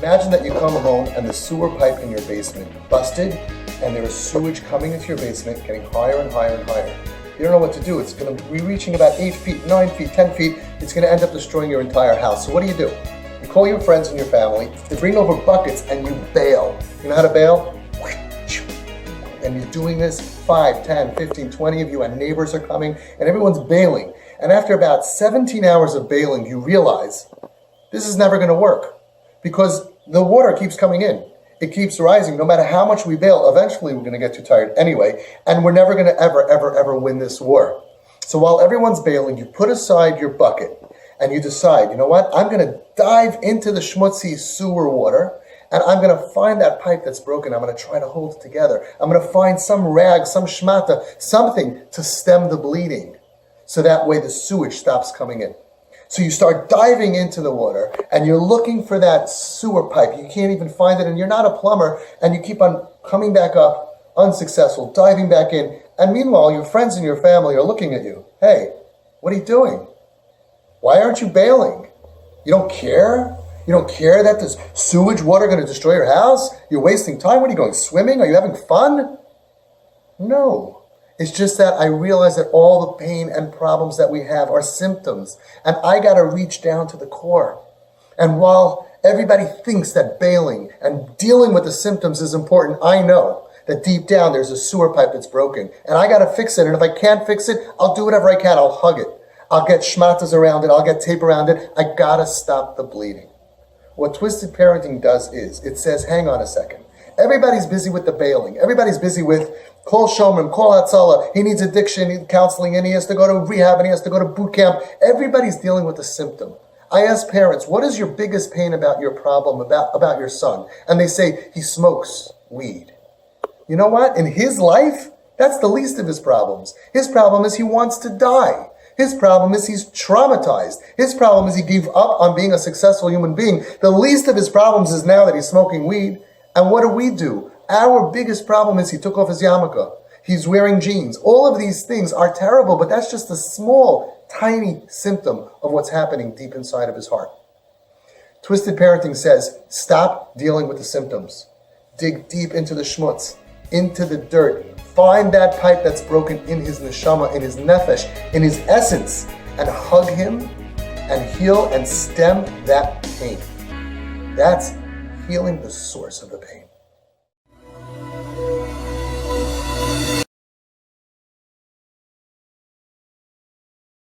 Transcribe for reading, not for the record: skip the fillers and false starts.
Imagine that you come home and the sewer pipe in your basement busted and there is sewage coming into your basement, getting higher and higher and higher. You don't know what to do. It's going to be reaching about 8 feet, 9 feet, 10 feet. It's going to end up destroying your entire house. So what do? You call your friends and your family, they bring over buckets and you bail. You know how to bail? And you're doing this, 5, 10, 15, 20 of you, and neighbors are coming, and everyone's bailing. And after about 17 hours of bailing, you realize this is never going to work because the water keeps coming in. It keeps rising. No matter how much we bail, eventually we're going to get too tired anyway, and we're never going to ever win this war. So while everyone's bailing, you put aside your bucket and you decide, you know what? I'm going to dive into the schmutzy sewer water and I'm going to find that pipe that's broken. I'm going to try to hold it together. I'm going to find some rag, some shmata, something to stem the bleeding so that way the sewage stops coming in. So you start diving into the water and you're looking for that sewer pipe. You can't even find it and you're not a plumber and you keep on coming back up, unsuccessful, diving back in. And meanwhile, your friends and your family are looking at you. Hey, what are you doing? Why aren't you bailing? You don't care? You don't care that there's sewage water going to destroy your house? You're wasting time? What are you going, swimming? Are you having fun? No. It's just that I realize that all the pain and problems that we have are symptoms. And I got to reach down to the core. And while everybody thinks that bailing and dealing with the symptoms is important, I know that deep down there's a sewer pipe that's broken. And I got to fix it. And if I can't fix it, I'll do whatever I can. I'll hug it. I'll get schmatas around it. I'll get tape around it. I got to stop the bleeding. What Twisted Parenting does is, it says, hang on a second. Everybody's busy with the bailing. Everybody's busy with call Shomrim, call Hatzalah. He needs addiction counseling, and he has to go to rehab, and he has to go to boot camp. Everybody's dealing with the symptom. I ask parents, what is your biggest pain about your problem, about your son? And they say, he smokes weed. You know what? In his life, that's the least of his problems. His problem is he wants to die. His problem is he's traumatized. His problem is he gave up on being a successful human being. The least of his problems is now that he's smoking weed. And what do? Our biggest problem is he took off his yarmulke. He's wearing jeans. All of these things are terrible, but that's just a small, tiny symptom of what's happening deep inside of his heart. Twisted Parenting says, stop dealing with the symptoms. Dig deep into the schmutz, into the dirt. Find that pipe that's broken in his neshama, in his nefesh, in his essence, and hug him and heal and stem that pain. That's healing the source of the pain.